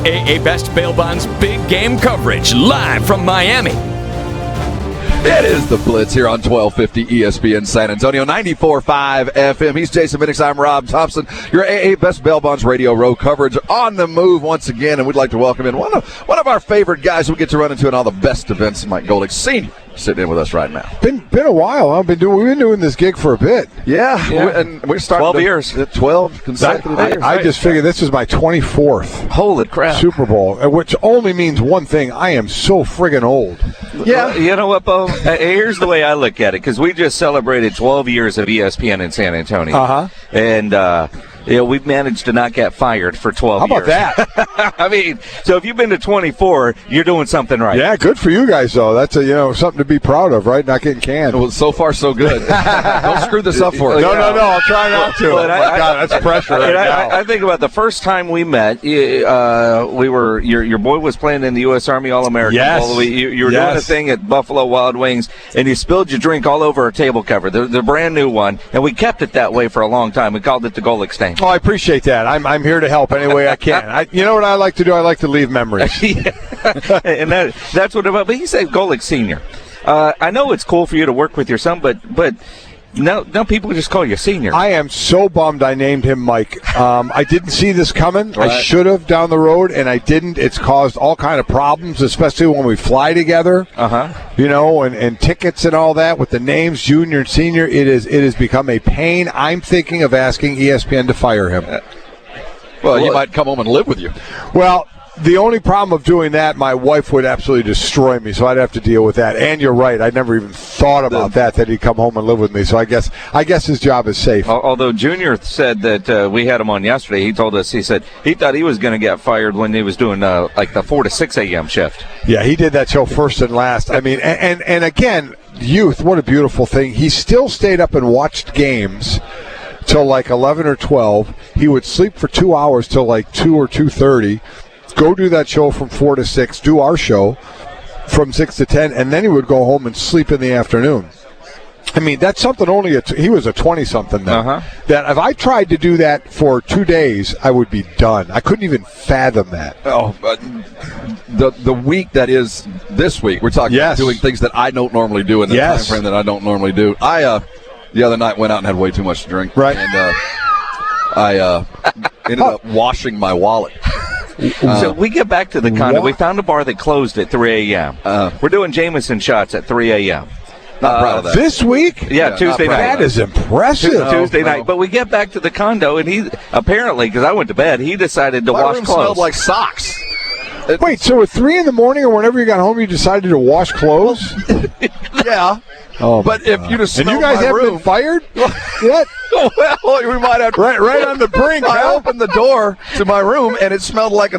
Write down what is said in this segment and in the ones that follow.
AA Best Bail Bonds big game coverage live from Miami. It is the Blitz here on 1250 ESPN San Antonio, 94.5 FM. He's Jason Minix. I'm Rob Thompson. Your AA Best Bail Bonds Radio Row coverage on the move once again, and we'd like to welcome in one of our favorite guys we get to run into in all the best events, Mike Golic, Sr., sitting in with us right now. Been a while. We've been doing this gig for a bit. Yeah. And we're starting 12 years. 12 consecutive years. I just figured this is my 24th Holy crap. Super Bowl, which only means one thing. I am so friggin' old. Yeah. You know what, Bo? Here's the way I look at it, because we just celebrated 12 years of ESPN in San Antonio. Uh-huh. And, we've managed to not get fired for 12 years. How about that? I mean, so if you've been to 24, you're doing something right. Yeah, good for you guys, though. That's something to be proud of, right? Not getting canned. Well, so far, so good. Don't screw this up for us. No. I'll try not to. But God, that's pressure right now. I think about the first time we met. Your boy was playing in the U.S. Army All-American Bowl. You were doing a thing at Buffalo Wild Wings, and you spilled your drink all over our table cover, the brand new one, and we kept it that way for a long time. We called it the Golic stain. Oh, I appreciate that. I'm here to help any way I can. You know what I like to do? I like to leave memories. And that's what about. But he said Golic Senior. I know it's cool for you to work with your son, but now people just call you Senior. I am so bummed I named him Mike. I didn't see this coming. Right. I should have down the road, and I didn't. It's caused all kind of problems, especially when we fly together. And tickets and all that with the names Junior and Senior. It has become a pain. I'm thinking of asking ESPN to fire him. Well, he might come home and live with you. Well, the only problem of doing that, my wife would absolutely destroy me, so I'd have to deal with that. And you're right, I never even thought about that he'd come home and live with me. So I guess his job is safe. Although Junior said that we had him on yesterday, he told us, he said he thought he was going to get fired when he was doing like the 4 to 6 a.m. shift. Yeah, he did that show first and last. I mean, and again, youth, what a beautiful thing. He still stayed up and watched games till like 11 or 12. He would sleep for 2 hours till like 2 or 2:30. Go do that show from 4 to 6, do our show from 6 to 10, and then he would go home and sleep in the afternoon. I mean, that's something he was a 20-something then. That if I tried to do that for 2 days, I would be done. I couldn't even fathom that. Oh, the week that is this week, we're talking about doing things that I don't normally do in the time frame that I don't normally do. I, the other night, went out and had way too much to drink. Right. And I ended up washing my wallet. So we get back to the condo. We found a bar that closed at 3 a.m. We're doing Jameson shots at 3 a.m. Not proud of that. This week? Yeah, Tuesday night. That is impressive. Tuesday night. But we get back to the condo, and he apparently, because I went to bed, he decided to wash room clothes. Smelled like socks. Wait, so at 3 in the morning or whenever you got home, you decided to wash clothes? Yeah. Oh, but if you just smelled and you guys my haven't room, been fired yet? Well, we might have right on the brink. I opened the door to my room, and it smelled like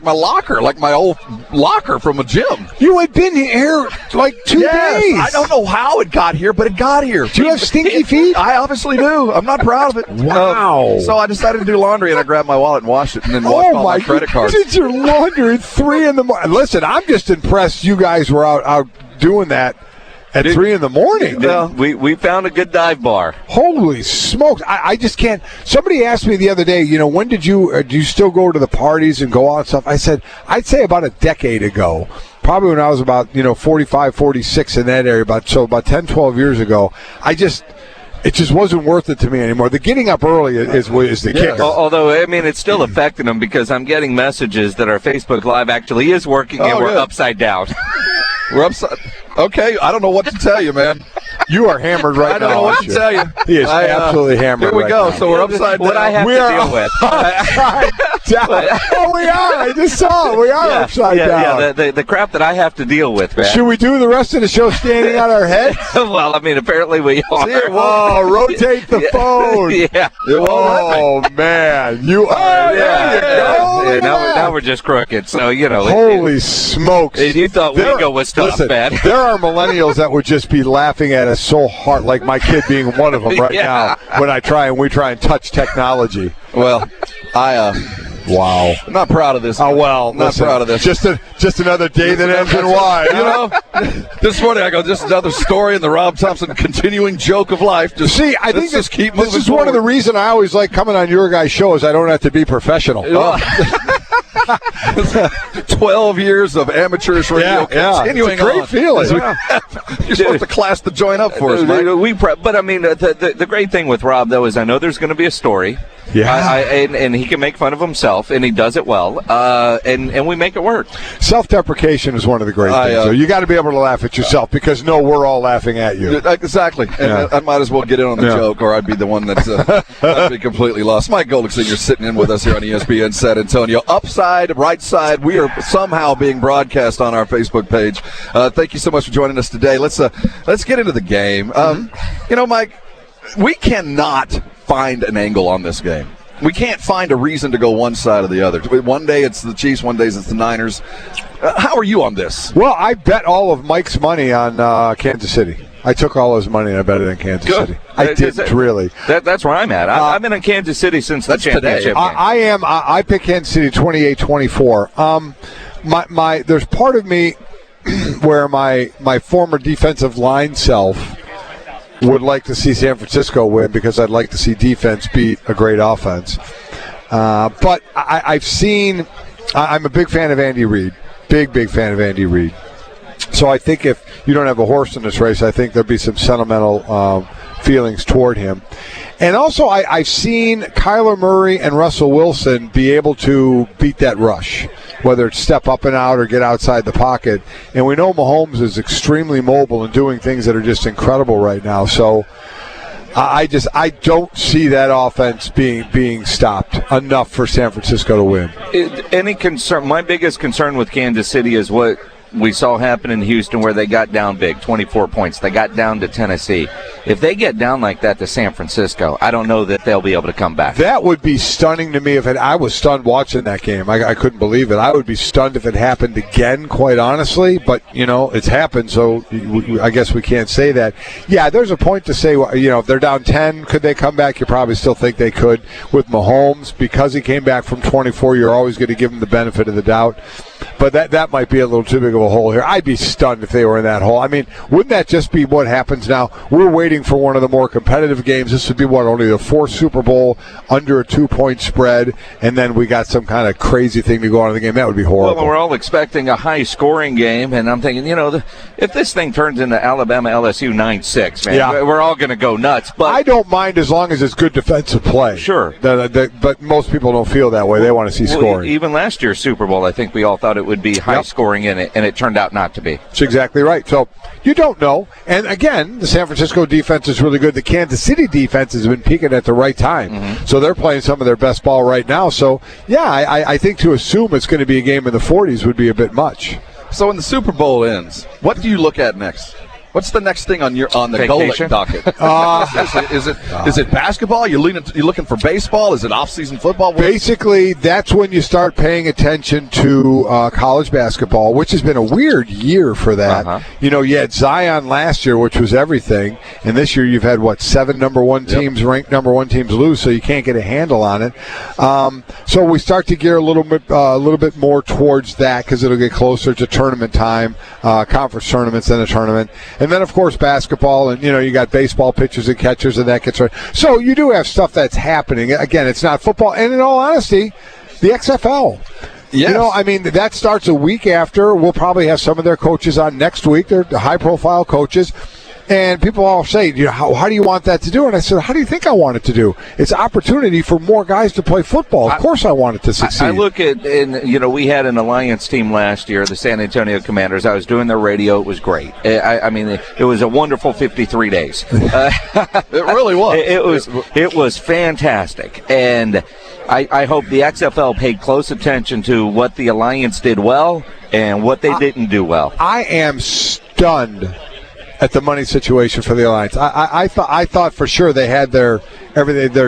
my locker, like my old locker from a gym. You had been here like 2 days. I don't know how it got here, but it got here. Do you have stinky feet? I obviously do. I'm not proud of it. Wow. So I decided to do laundry, and I grabbed my wallet and washed it, and then washed all my credit cards. Did your laundry at 3 in the morning? Listen, I'm just impressed you guys were out doing that at 3 in the morning. We found a good dive bar. Holy smokes. I just can't. Somebody asked me the other day, when do you still go to the parties and go out and stuff? I said, I'd say about a decade ago. Probably when I was about, 45, 46 in that area, about 10, 12 years ago. It just wasn't worth it to me anymore. The getting up early is the kicker. Although, I mean, it's still affecting them because I'm getting messages that our Facebook Live actually is working and we're upside down. We're upside. Okay, I don't know what to tell you, man. You are hammered right now. I don't know what to tell you. He is absolutely hammered. Here we go. Now. So we're upside down. What I have to deal with. Upside down. Oh, we are. I just saw it. We are upside down. Yeah, the crap that I have to deal with, man. Should we do the rest of the show standing on our heads? Well, I mean, apparently we are. Rotate the phone. Yeah. Oh, man. You are. There you go. Yeah, now we're just crooked. So, Holy smokes. You thought Wingo was tough, man. There are millennials that would just be laughing at us so hard, like my kid being one of them right now when we try and touch technology. Well, wow. I'm not proud of this. Oh, well. Not proud of this. Just another day that ends in Y. This morning I go, just another story in the Rob Thompson continuing joke of life. I think just keep moving this is forward. one of the reasons I always like coming on your guys' show is I don't have to be professional. 12 years of amateurish radio continuing it's a great on. feeling. You're supposed to class the joint up for us, Mike. But I mean, the great thing with Rob, though, is I know there's going to be a story. Yeah. And he can make fun of himself, and he does it well, and we make it work. Self-deprecation is one of the great things. So you got to be able to laugh at yourself because, we're all laughing at you. Exactly. And I might as well get in on the joke, or I'd be the one that's I'd be completely lost. Mike Golic Sr. sitting in with us here on ESPN San Antonio. Upside, right side, we are somehow being broadcast on our Facebook page. Thank you so much for joining us today. Let's get into the game. Mike, we cannot find an angle on this game. We can't find a reason to go one side or the other. One day it's the Chiefs, one day it's the Niners. How are you on this? Well, I bet all of Mike's money on Kansas City. I took all his money and I bet it on Kansas City. I didn't really. That's where I'm at. I've been in Kansas City since the championship game. I picked Kansas City 28-24. There's part of me where my former defensive line self would like to see San Francisco win because I'd like to see defense beat a great offense. But I'm a big fan of Andy Reid. Big fan of Andy Reid. So I think if you don't have a horse in this race, I think there'll be some sentimental feelings toward him. And also I've seen Kyler Murray and Russell Wilson be able to beat that rush, whether it's step up and out or get outside the pocket. And we know Mahomes is extremely mobile and doing things that are just incredible right now. So I don't see that offense being stopped enough for San Francisco to win. Any concern? My biggest concern with Kansas City is what we saw happen in Houston, where they got down big, 24 points. They got down to Tennessee. If they get down like that to San Francisco, I don't know that they'll be able to come back. That would be stunning to me. I was stunned watching that game. I couldn't believe it. I would be stunned if it happened again, quite honestly. But, it's happened, so I guess we can't say that. Yeah, there's a point to say, if they're down 10, could they come back? You probably still think they could. With Mahomes, because he came back from 24, you're always going to give him the benefit of the doubt. But that might be a little too big of a hole here. I'd be stunned if they were in that hole. I mean, wouldn't that just be what happens now? We're waiting for one of the more competitive games. This would be only the fourth Super Bowl under a 2-point spread, and then we got some kind of crazy thing to go on in the game. That would be horrible. Well, we're all expecting a high-scoring game, and I'm thinking, if this thing turns into Alabama-LSU 9-6, man, we're all going to go nuts. But I don't mind as long as it's good defensive play. Sure. But most people don't feel that way. They want to see scoring. Even last year's Super Bowl, I think we all thought it would be high-scoring in it, and it turned out not to be. That's exactly right. So you don't know. And again, the San Francisco defense is really good. The Kansas City defense has been peaking at the right time. Mm-hmm. So they're playing some of their best ball right now. So, I think to assume it's going to be a game in the 40s would be a bit much. So when the Super Bowl ends, what do you look at next? What's the next thing on the Golic docket? Is it basketball? You looking for baseball? Is it off-season football? Basically, that's when you start paying attention to college basketball, which has been a weird year for that. Uh-huh. You had Zion last year, which was everything, and this year you've had 7 number one teams, ranked number one teams lose, so you can't get a handle on it. So we start to gear a little bit more towards that because it'll get closer to tournament time, conference tournaments, then a tournament. And then, of course, basketball, and, you got baseball pitchers and catchers, and that gets right. So you do have stuff that's happening. Again, it's not football. And in all honesty, the XFL. Yes. That starts a week after. We'll probably have some of their coaches on next week. They're high-profile coaches. And people all say, how do you want that to do? And I said, how do you think I want it to do? It's opportunity for more guys to play football. Of course I want it to succeed. I look at, we had an alliance team last year, the San Antonio Commanders. I was doing their radio. It was great. It was a wonderful 53 days. It really was. It was fantastic. And I hope the XFL paid close attention to what the alliance did well and what they didn't do well. I am stunned at the money situation for the Alliance. I thought for sure they had their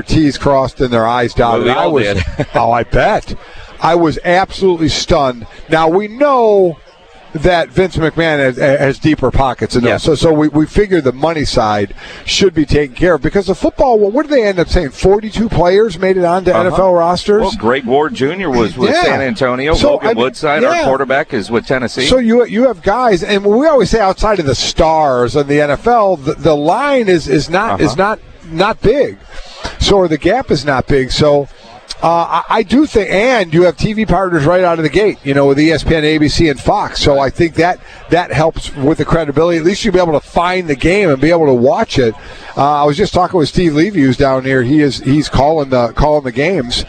T's crossed and their I's dotted. Well, we all did. I bet. I was absolutely stunned. Now, we know that Vince McMahon has deeper pockets. And so we figure the money side should be taken care of. Because the football, what did they end up saying? 42 players made it onto NFL rosters? Well, Greg Ward Jr. was with San Antonio. So, Logan Woodside, our quarterback, is with Tennessee. So you have guys, and we always say outside of the stars in the NFL, the line is not big. So or the gap is not big. So I do think, and you have TV partners right out of the gate, with ESPN, ABC, and Fox. So I think that helps with the credibility. At least you'll be able to find the game and be able to watch it. I was just talking with Steve Levy, who's down here. He's calling the games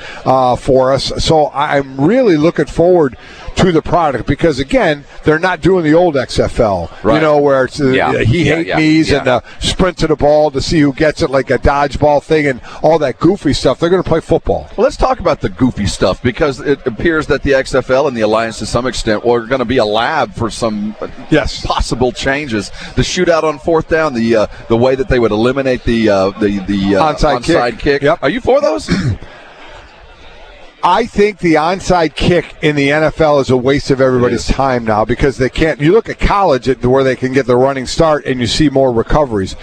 for us. So I'm really looking forward to the product because, again, they're not doing the old XFL, right. Where it's me's and the sprint to the ball to see who gets it, like a dodgeball thing and all that goofy stuff. They're going to play football. Well, let's talk about the goofy stuff because it appears that the XFL and the Alliance to some extent are going to be a lab for some possible changes. The shootout on fourth down, the way that they would eliminate the onside kick. Yep. Are you for those? I think the onside kick in the NFL is a waste of everybody's time now because they can't. You look at college where they can get the running start and you see more recoveries.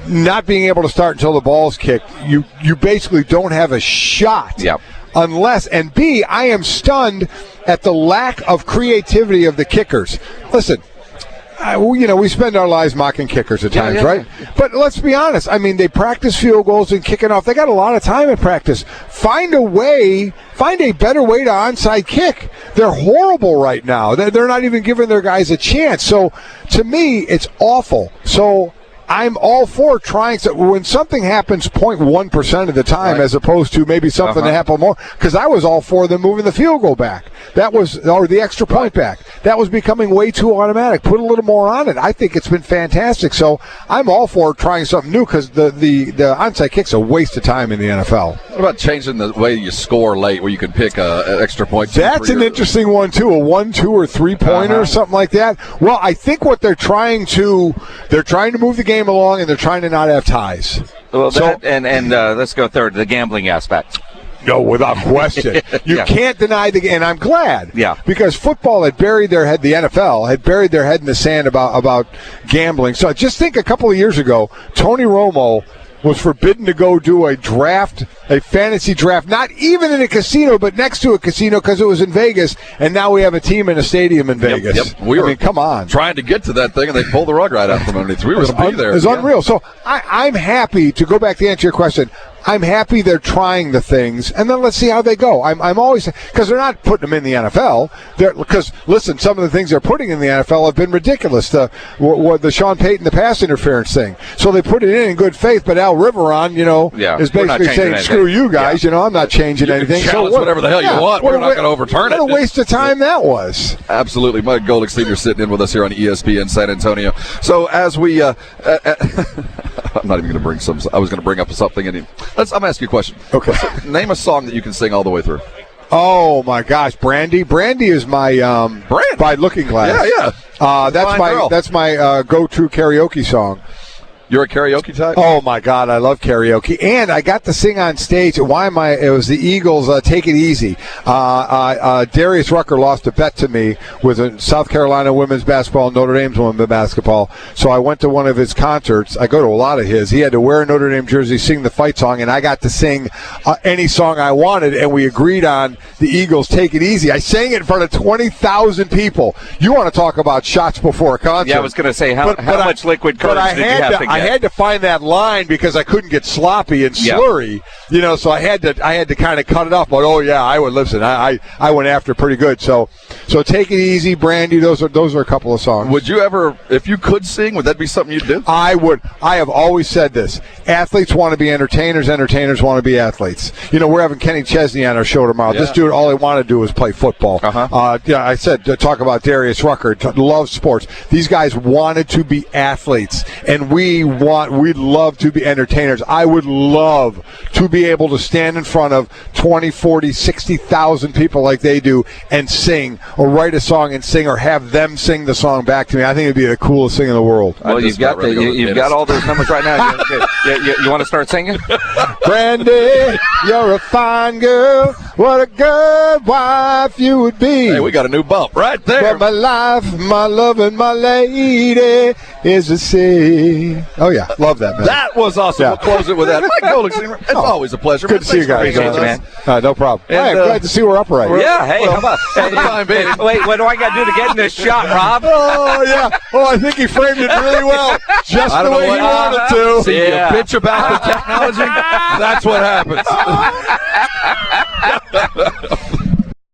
Not being able to start until the ball's kicked, you basically don't have a shot. Yep. Unless, and B, I am stunned at the lack of creativity of the kickers. Listen, we spend our lives mocking kickers at times, right? But let's be honest. I mean, they practice field goals and kicking off. They got a lot of time in practice. Find a better way to onside kick. They're horrible right now. They're not even giving their guys a chance. So, to me, it's awful. So, I'm all for trying to, when something happens 0.1% of the time as opposed to maybe something that happened more, because I was all for them moving the field goal back. Or the extra point back. That was becoming way too automatic. Put a little more on it. I think it's been fantastic. So I'm all for trying something new because the onside kick's a waste of time in the NFL. What about changing the way you score late where you can pick an extra point? That's an interesting one, too. A 1, 2, or 3-pointer or something like that. Well, I think what they're trying to move the game along and they're trying to not have ties. Well, let's go third, the gambling aspect. No, without question. You can't deny and I'm glad. Yeah. Because football had buried their head, the NFL had buried their head in the sand about gambling. So just think a couple of years ago, Tony Romo was forbidden to go do a fantasy draft, not even in a casino, but next to a casino because it was in Vegas, and now we have a team in a stadium in Vegas. Yep. Come on. Trying to get to that thing, and they pulled the rug right out from underneath. We were going to be there. It was unreal. So I'm happy, to go back to answer your question, I'm happy they're trying the things, and then let's see how they go. I'm always, because they're not putting them in the NFL. Because listen, some of the things they're putting in the NFL have been ridiculous. The Sean Payton, the pass interference thing. So they put it in good faith, but Al Riveron, is basically saying, "Screw you guys, I'm not changing anything." Challenge whatever the hell you want. We're not going to overturn it. What a waste of time that was. Absolutely, Mike Golic Sr. sitting in with us here on ESPN San Antonio. So as we, I'm not even going to bring some. I was going to bring up something and. I'm going to ask you a question. Okay. Name a song that you can sing all the way through. Oh, my gosh. Brandy. Brandy is my by Looking Glass. Yeah. That's my go-to karaoke song. You're a karaoke type? Oh, my God. I love karaoke. And I got to sing on stage. It was the Eagles' Take It Easy. Darius Rucker lost a bet to me with South Carolina women's basketball and Notre Dame's women's basketball. So I went to one of his concerts. I go to a lot of his. He had to wear a Notre Dame jersey, sing the fight song, and I got to sing any song I wanted, and we agreed on the Eagles' Take It Easy. I sang it in front of 20,000 people. You want to talk about shots before a concert. Yeah, I was going to say, how much liquid courage did you have to get? I had to find that line because I couldn't get sloppy and slurry, so I had to kind of cut it off. But I would listen. I went after pretty good. So Take It Easy, Brandy. Those are a couple of songs. Would you ever, if you could sing, would that be something you'd do? I would. I have always said this. Athletes want to be entertainers. Entertainers want to be athletes. We're having Kenny Chesney on our show tomorrow. Yeah. This dude, all he wanted to do was play football. I said to talk about Darius Rucker. Love sports. These guys wanted to be athletes, and we'd love to be entertainers. I would love to be able to stand in front of 20, 40, 60,000 people like they do and sing or write a song and sing or have them sing the song back to me. I think it'd be the coolest thing in the world. Well, you've got all those numbers right now. You want to start singing? Brandy, you're a fine girl. what a good wife you would be. Hey, we got a new bump right there. But my life, my love, and my lady is the sea. Oh, yeah. Love that, man. That was awesome. Yeah. We'll close it with that. Mike Golic, it's always a pleasure. Good to see you guys. Appreciate you, man. No problem. And, Hey, glad to see we're upright. Yeah, hey, how about for the time being. Wait, what do I got to do to get in this shot, Rob? Oh, yeah. Oh, I think he framed it really well. Just I the don't know way he what- wanted to. See, Yeah. you bitch about the technology, that's what happens.